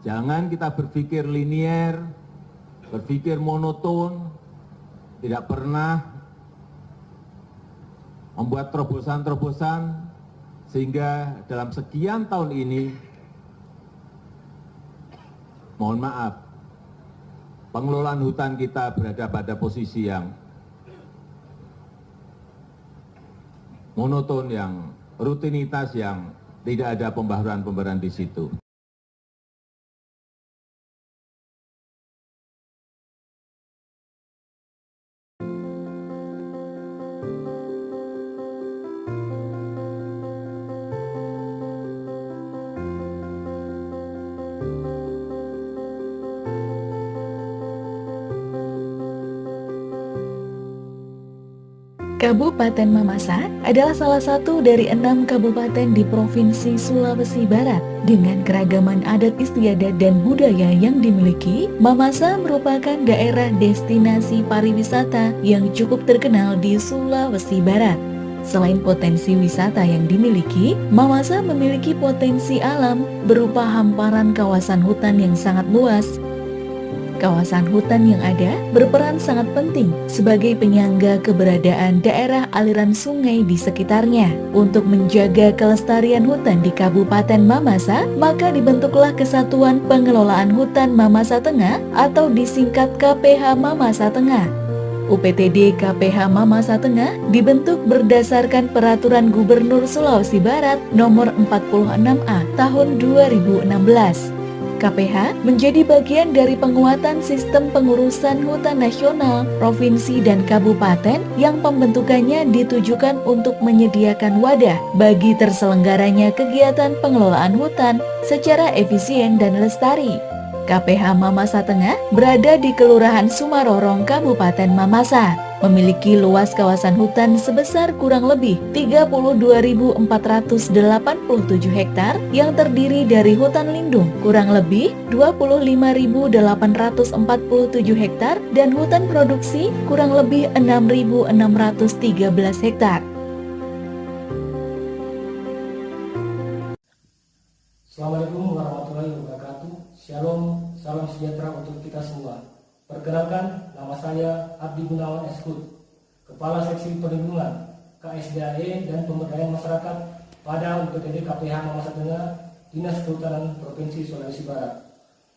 Jangan kita berpikir linier, berpikir monoton, tidak pernah membuat terobosan-terobosan sehingga dalam sekian tahun ini, mohon maaf, pengelolaan hutan kita berada pada posisi yang monoton, yang rutinitas, yang tidak ada pembaharuan-pembaharuan di situ. Kabupaten Mamasa adalah salah satu dari 6 kabupaten di Provinsi Sulawesi Barat. Dengan keragaman adat istiadat dan budaya yang dimiliki, Mamasa merupakan daerah destinasi pariwisata yang cukup terkenal di Sulawesi Barat. Selain potensi wisata yang dimiliki, Mamasa memiliki potensi alam berupa hamparan kawasan hutan yang sangat luas. Kawasan hutan yang ada berperan sangat penting sebagai penyangga keberadaan daerah aliran sungai di sekitarnya. Untuk menjaga kelestarian hutan di Kabupaten Mamasa, maka dibentuklah Kesatuan Pengelolaan Hutan Mamasa Tengah atau disingkat KPH Mamasa Tengah. UPTD KPH Mamasa Tengah dibentuk berdasarkan Peraturan Gubernur Sulawesi Barat Nomor 46A Tahun 2016. KPH menjadi bagian dari penguatan sistem pengurusan hutan nasional, provinsi, dan kabupaten yang pembentukannya ditujukan untuk menyediakan wadah bagi terselenggaranya kegiatan pengelolaan hutan secara efisien dan lestari. KPH Mamasa Tengah berada di Kelurahan Sumarorong, Kabupaten Mamasa, memiliki luas kawasan hutan sebesar kurang lebih 32.487 hektar yang terdiri dari hutan lindung kurang lebih 25.847 hektar dan hutan produksi kurang lebih 6.613 hektar. Assalamualaikum warahmatullahi wabarakatuh. Shalom, salam sejahtera untuk kita semua. Perkenalkan, nama saya Abdi Gunawan Eskut, Kepala Seksi Perlindungan KSDAE dan Pemberdayaan Masyarakat pada UPTD KPH Mamasa Tengah, Dinas Kehutanan Provinsi Sulawesi Barat.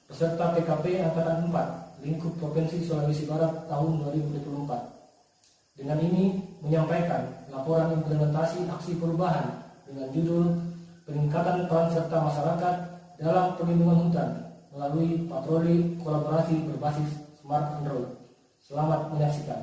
Peserta PKP Angkatan 4, Lingkup Provinsi Sulawesi Barat tahun 2024. Dengan ini menyampaikan laporan implementasi aksi perubahan dengan judul Peningkatan Peran Serta Masyarakat dalam Perlindungan Hutan melalui patroli kolaborasi berbasis Smart Android. Selamat menyaksikan.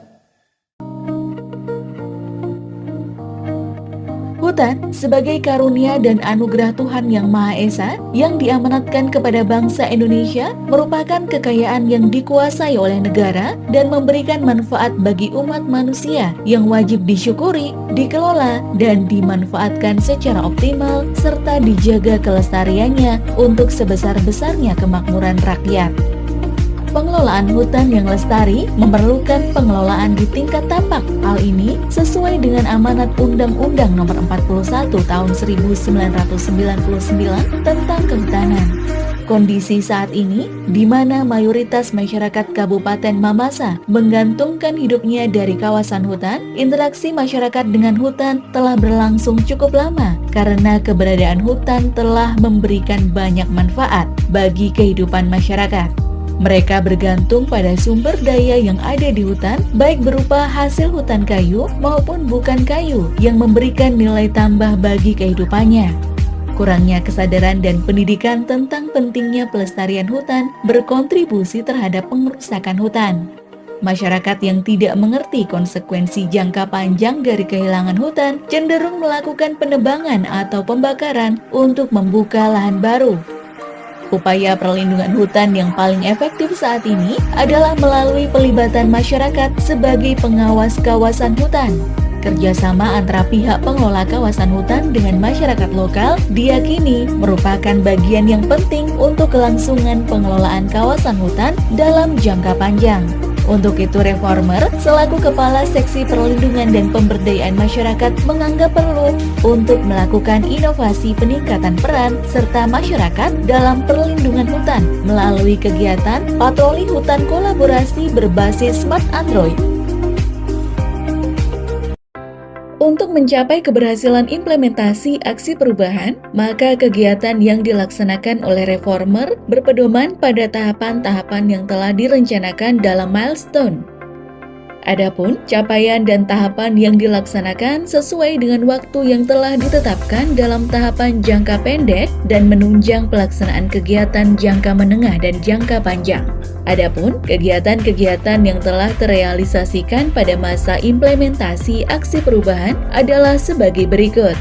Hutan sebagai karunia dan anugerah Tuhan Yang Maha Esa yang diamanatkan kepada bangsa Indonesia merupakan kekayaan yang dikuasai oleh negara dan memberikan manfaat bagi umat manusia yang wajib disyukuri, dikelola, dan dimanfaatkan secara optimal serta dijaga kelestariannya untuk sebesar-besarnya kemakmuran rakyat. Pengelolaan hutan yang lestari memerlukan pengelolaan di tingkat tapak. Hal ini sesuai dengan amanat Undang-Undang Nomor 41 Tahun 1999 tentang Kehutanan. Kondisi saat ini, di mana mayoritas masyarakat Kabupaten Mamasa menggantungkan hidupnya dari kawasan hutan, interaksi masyarakat dengan hutan telah berlangsung cukup lama karena keberadaan hutan telah memberikan banyak manfaat bagi kehidupan masyarakat. Mereka bergantung pada sumber daya yang ada di hutan, baik berupa hasil hutan kayu maupun bukan kayu yang memberikan nilai tambah bagi kehidupannya. Kurangnya kesadaran dan pendidikan tentang pentingnya pelestarian hutan berkontribusi terhadap pengerusakan hutan. Masyarakat yang tidak mengerti konsekuensi jangka panjang dari kehilangan hutan cenderung melakukan penebangan atau pembakaran untuk membuka lahan baru. Upaya perlindungan hutan yang paling efektif saat ini adalah melalui pelibatan masyarakat sebagai pengawas kawasan hutan. Kerjasama antara pihak pengelola kawasan hutan dengan masyarakat lokal diyakini merupakan bagian yang penting untuk kelangsungan pengelolaan kawasan hutan dalam jangka panjang. Untuk itu, Reformer selaku Kepala Seksi Perlindungan dan Pemberdayaan Masyarakat menganggap perlu untuk melakukan inovasi peningkatan peran serta masyarakat dalam perlindungan hutan melalui kegiatan patroli hutan kolaborasi berbasis Smart Android. Untuk mencapai keberhasilan implementasi aksi perubahan, maka kegiatan yang dilaksanakan oleh Reformer berpedoman pada tahapan-tahapan yang telah direncanakan dalam milestone. Adapun capaian dan tahapan yang dilaksanakan sesuai dengan waktu yang telah ditetapkan dalam tahapan jangka pendek dan menunjang pelaksanaan kegiatan jangka menengah dan jangka panjang. Adapun kegiatan-kegiatan yang telah terrealisasikan pada masa implementasi aksi perubahan adalah sebagai berikut.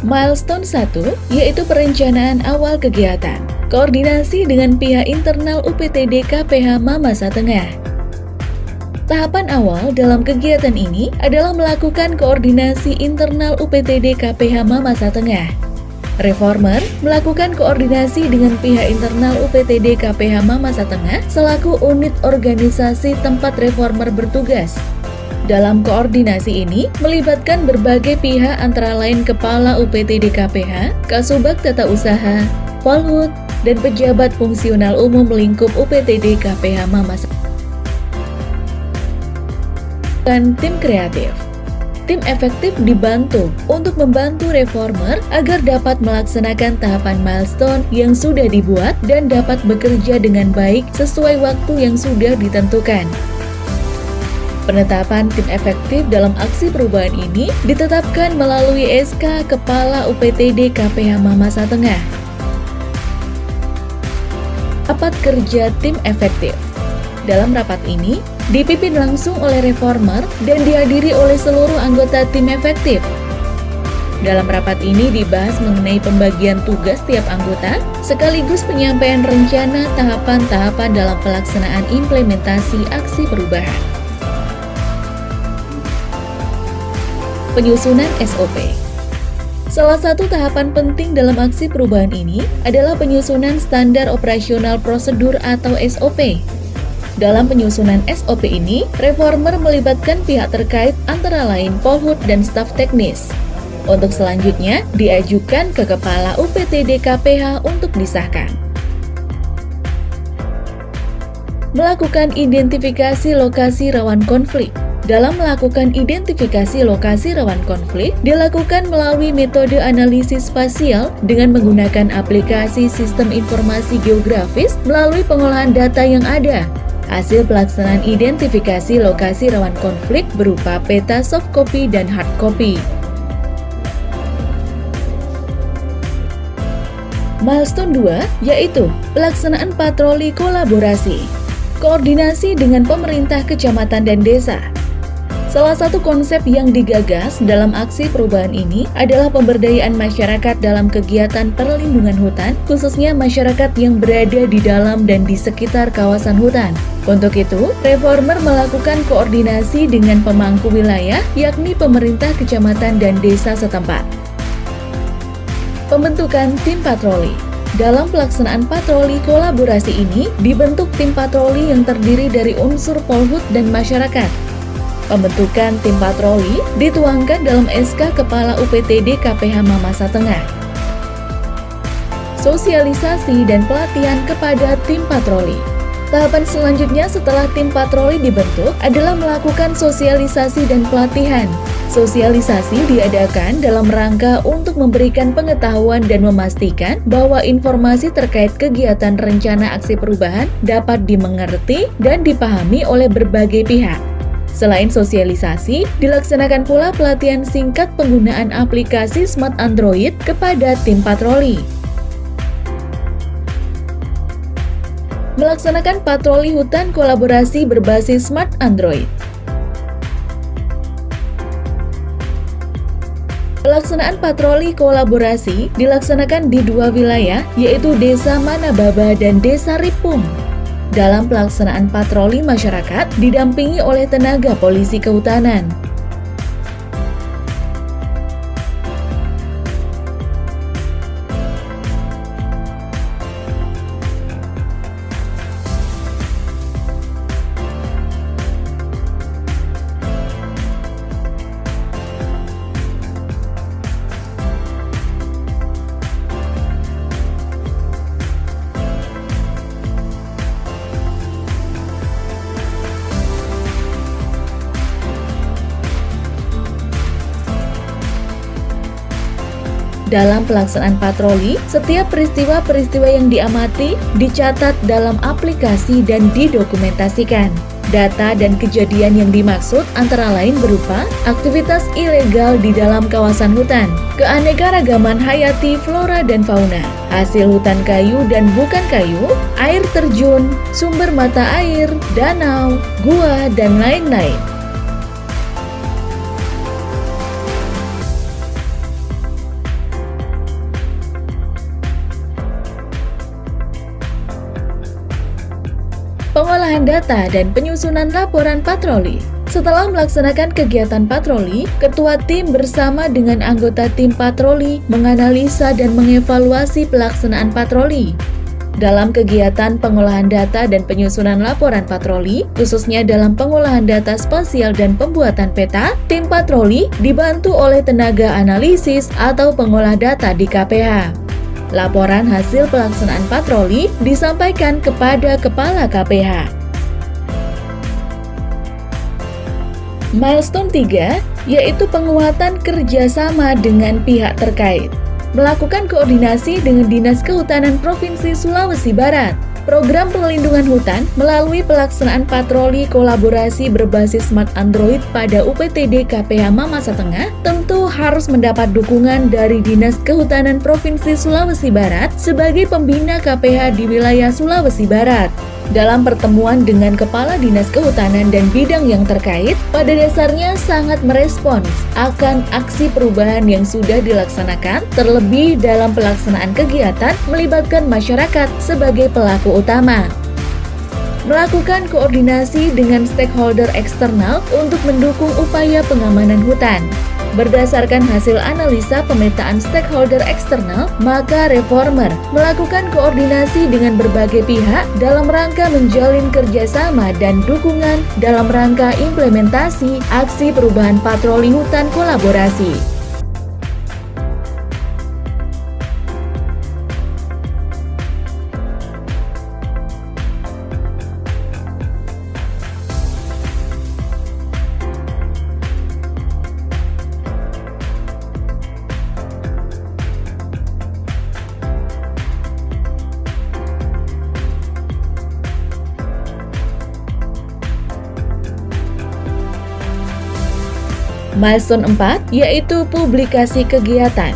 Milestone 1 yaitu perencanaan awal kegiatan, koordinasi dengan pihak internal UPTD KPH Mamasa Tengah. Tahapan awal dalam kegiatan ini adalah melakukan koordinasi internal UPTD KPH Mamasa Tengah. Reformer melakukan koordinasi dengan pihak internal UPTD KPH Mamasa Tengah selaku unit organisasi tempat Reformer bertugas. Dalam koordinasi ini melibatkan berbagai pihak antara lain Kepala UPTD KPH, Kasubag Tata Usaha, Polhut, dan pejabat fungsional umum lingkup UPTD KPH Mamasa. Dan tim kreatif. Tim efektif dibantu untuk membantu Reformer agar dapat melaksanakan tahapan milestone yang sudah dibuat dan dapat bekerja dengan baik sesuai waktu yang sudah ditentukan. Penetapan tim efektif dalam aksi perubahan ini ditetapkan melalui SK Kepala UPTD KPH Mamasa Tengah. Rapat kerja tim efektif. Dalam rapat ini, dipimpin langsung oleh Reformer dan dihadiri oleh seluruh anggota tim efektif. Dalam rapat ini dibahas mengenai pembagian tugas tiap anggota, sekaligus penyampaian rencana tahapan-tahapan dalam pelaksanaan implementasi aksi perubahan. Penyusunan SOP. Salah satu tahapan penting dalam aksi perubahan ini adalah penyusunan standar operasional prosedur atau SOP. Dalam penyusunan SOP ini, Reformer melibatkan pihak terkait antara lain Polhut dan staf teknis. Untuk selanjutnya, diajukan ke Kepala UPTD KPH untuk disahkan. Melakukan identifikasi lokasi rawan konflik. Dalam melakukan identifikasi lokasi rawan konflik, dilakukan melalui metode analisis spasial dengan menggunakan aplikasi sistem informasi geografis melalui pengolahan data yang ada. Hasil pelaksanaan identifikasi lokasi rawan konflik berupa peta soft copy dan hard copy. Milestone 2 yaitu pelaksanaan patroli kolaborasi. Koordinasi dengan pemerintah kecamatan dan desa. Salah satu konsep yang digagas dalam aksi perubahan ini adalah pemberdayaan masyarakat dalam kegiatan perlindungan hutan, khususnya masyarakat yang berada di dalam dan di sekitar kawasan hutan. Untuk itu, Reformer melakukan koordinasi dengan pemangku wilayah, yakni pemerintah kecamatan dan desa setempat. Pembentukan tim patroli. Dalam pelaksanaan patroli kolaborasi ini, dibentuk tim patroli yang terdiri dari unsur Polhut dan masyarakat. Pembentukan tim patroli dituangkan dalam SK Kepala UPTD KPH Mamasa Tengah. Sosialisasi dan pelatihan kepada tim patroli. Tahapan selanjutnya setelah tim patroli dibentuk adalah melakukan sosialisasi dan pelatihan. Sosialisasi diadakan dalam rangka untuk memberikan pengetahuan dan memastikan bahwa informasi terkait kegiatan rencana aksi perubahan dapat dimengerti dan dipahami oleh berbagai pihak. Selain sosialisasi, dilaksanakan pula pelatihan singkat penggunaan aplikasi Smart Android kepada tim patroli. Melaksanakan patroli hutan kolaborasi berbasis Smart Android. Pelaksanaan patroli kolaborasi dilaksanakan di 2 wilayah, yaitu Desa Manababa dan Desa Ripung. Dalam pelaksanaan patroli masyarakat didampingi oleh tenaga polisi kehutanan. Dalam pelaksanaan patroli, setiap peristiwa-peristiwa yang diamati dicatat dalam aplikasi dan didokumentasikan. Data dan kejadian yang dimaksud antara lain berupa aktivitas ilegal di dalam kawasan hutan, keanekaragaman hayati flora dan fauna, hasil hutan kayu dan bukan kayu, air terjun, sumber mata air, danau, gua, dan lain-lain. Pengolahan data dan penyusunan laporan patroli. Setelah melaksanakan kegiatan patroli, ketua tim bersama dengan anggota tim patroli menganalisa dan mengevaluasi pelaksanaan patroli. Dalam kegiatan pengolahan data dan penyusunan laporan patroli, khususnya dalam pengolahan data spasial dan pembuatan peta, tim patroli dibantu oleh tenaga analisis atau pengolah data di KPH. Laporan hasil pelaksanaan patroli disampaikan kepada Kepala KPH. Milestone 3, yaitu penguatan kerjasama dengan pihak terkait. Melakukan koordinasi dengan Dinas Kehutanan Provinsi Sulawesi Barat. Program perlindungan hutan melalui pelaksanaan patroli kolaborasi berbasis Smart Android pada UPTD KPH Mamasa Tengah tentu harus mendapat dukungan dari Dinas Kehutanan Provinsi Sulawesi Barat sebagai pembina KPH di wilayah Sulawesi Barat. Dalam pertemuan dengan Kepala Dinas Kehutanan dan bidang yang terkait, pada dasarnya sangat merespons akan aksi perubahan yang sudah dilaksanakan, terlebih dalam pelaksanaan kegiatan melibatkan masyarakat sebagai pelaku utama. Melakukan koordinasi dengan stakeholder eksternal untuk mendukung upaya pengamanan hutan. Berdasarkan hasil analisa pemetaan stakeholder eksternal, maka Reformer melakukan koordinasi dengan berbagai pihak dalam rangka menjalin kerjasama dan dukungan dalam rangka implementasi aksi perubahan patroli hutan kolaborasi. Milestone 4, yaitu publikasi kegiatan.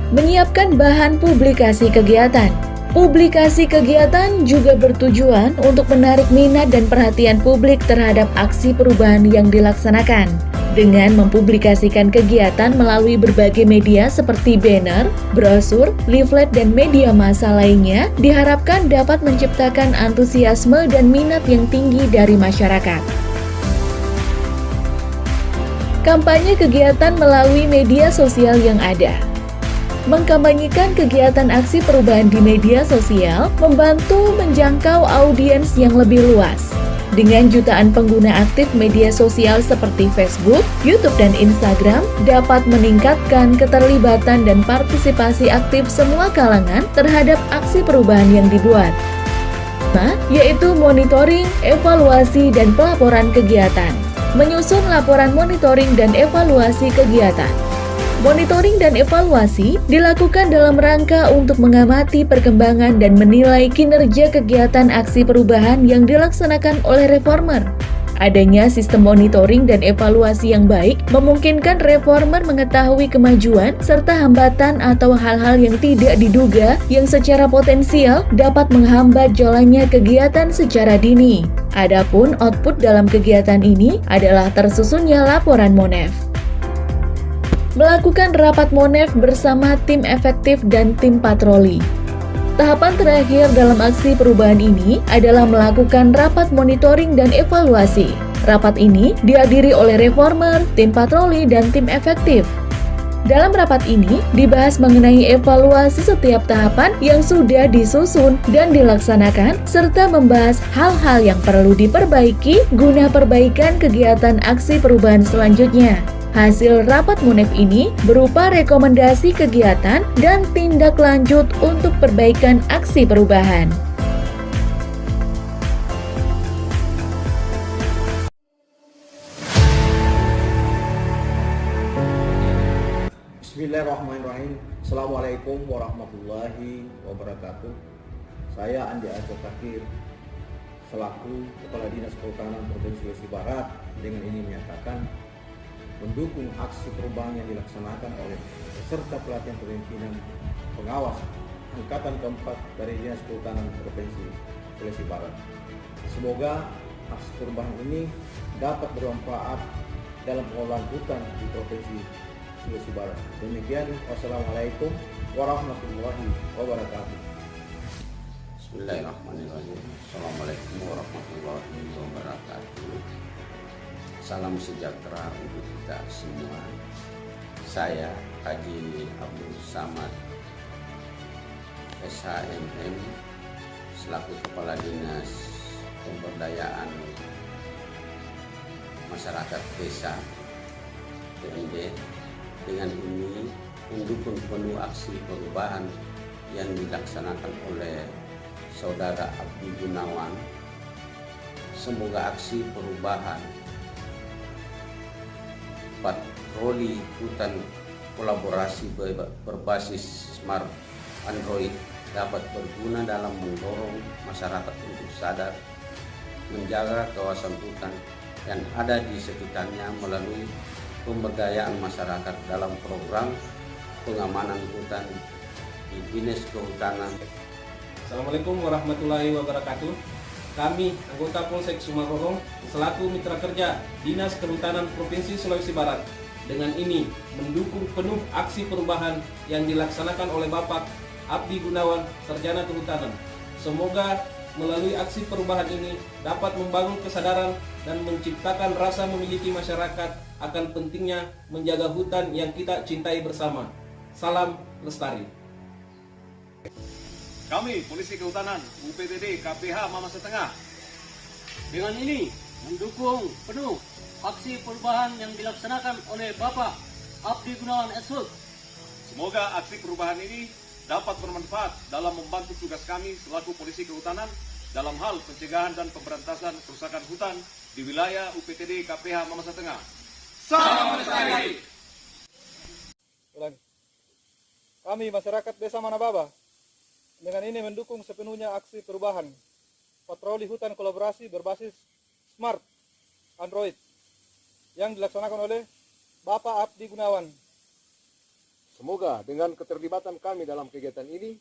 Menyiapkan bahan publikasi kegiatan. Publikasi kegiatan juga bertujuan untuk menarik minat dan perhatian publik terhadap aksi perubahan yang dilaksanakan. Dengan mempublikasikan kegiatan melalui berbagai media seperti banner, brosur, leaflet, dan media massa lainnya, diharapkan dapat menciptakan antusiasme dan minat yang tinggi dari masyarakat. Kampanye kegiatan melalui media sosial yang ada. Mengkampanyekan kegiatan aksi perubahan di media sosial membantu menjangkau audiens yang lebih luas. Dengan jutaan pengguna aktif media sosial seperti Facebook, YouTube, dan Instagram dapat meningkatkan keterlibatan dan partisipasi aktif semua kalangan terhadap aksi perubahan yang dibuat. Yaitu monitoring, evaluasi, dan pelaporan kegiatan. Menyusun laporan monitoring dan evaluasi kegiatan. Monitoring dan evaluasi dilakukan dalam rangka untuk mengamati perkembangan dan menilai kinerja kegiatan aksi perubahan yang dilaksanakan oleh Reformer. Adanya sistem monitoring dan evaluasi yang baik memungkinkan Reformer mengetahui kemajuan serta hambatan atau hal-hal yang tidak diduga yang secara potensial dapat menghambat jalannya kegiatan secara dini. Adapun output dalam kegiatan ini adalah tersusunnya laporan Monef. Melakukan rapat Monef bersama tim efektif dan tim patroli. Tahapan terakhir dalam aksi perubahan ini adalah melakukan rapat monitoring dan evaluasi. Rapat ini dihadiri oleh Reformer, tim patroli, dan tim efektif. Dalam rapat ini dibahas mengenai evaluasi setiap tahapan yang sudah disusun dan dilaksanakan, serta membahas hal-hal yang perlu diperbaiki guna perbaikan kegiatan aksi perubahan selanjutnya. Hasil rapat Monef ini berupa rekomendasi kegiatan dan tindak lanjut untuk perbaikan aksi perubahan. Bismillahirrahmanirrahim. Assalamualaikum warahmatullahi wabarakatuh. Saya Andi Aco Takir selaku Kepala Dinas Kehutanan Provinsi Sulawesi Barat dengan ini menyatakan mendukung aksi perubahan yang dilaksanakan oleh peserta pelatihan kepemimpinan pengawas angkatan keempat dari Dinas Kehutanan Provinsi Sulawesi Barat. Semoga aksi perubahan ini dapat bermanfaat dalam pengelolaan hutan di Provinsi Sulawesi Barat. Demikian, wassalamualaikum warahmatullahi wabarakatuh. Bismillahirrahmanirrahim. Assalamualaikum warahmatullahi wabarakatuh. Salam sejahtera untuk kita semua. Saya Haji Abdul Samad SHMM selaku Kepala Dinas Pemberdayaan Masyarakat Desa PMD dengan ini mendukung penuh aksi perubahan yang dilaksanakan oleh Saudara Abdi Gunawan. Semoga aksi perubahan patroli hutan kolaborasi berbasis smart Android dapat berguna dalam mendorong masyarakat untuk sadar menjaga kawasan hutan yang ada di sekitarnya melalui pemberdayaan masyarakat dalam program pengamanan hutan di Dinas Kehutanan. Assalamualaikum warahmatullahi wabarakatuh. Kami anggota Polsek Sumarogong selaku mitra kerja Dinas Kehutanan Provinsi Sulawesi Barat dengan ini mendukung penuh aksi perubahan yang dilaksanakan oleh Bapak Abdi Gunawan, Sarjana Kehutanan. Semoga melalui aksi perubahan ini dapat membangun kesadaran dan menciptakan rasa memiliki masyarakat akan pentingnya menjaga hutan yang kita cintai bersama. Salam lestari. Kami Polisi Kehutanan UPTD KPH Mamasa Tengah dengan ini mendukung penuh aksi perubahan yang dilaksanakan oleh Bapak Abdi Gunawan SHUT. Semoga aksi perubahan ini dapat bermanfaat dalam membantu tugas kami selaku Polisi Kehutanan dalam hal pencegahan dan pemberantasan kerusakan hutan di wilayah UPTD KPH Mamasa Tengah. Salam lestari. Kami masyarakat Desa Manababa dengan ini mendukung sepenuhnya aksi perubahan patroli hutan kolaborasi berbasis smart Android yang dilaksanakan oleh Bapak Abdi Gunawan. Semoga dengan keterlibatan kami dalam kegiatan ini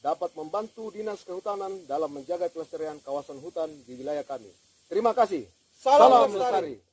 dapat membantu Dinas Kehutanan dalam menjaga kelestarian kawasan hutan di wilayah kami. Terima kasih. Salam lestari.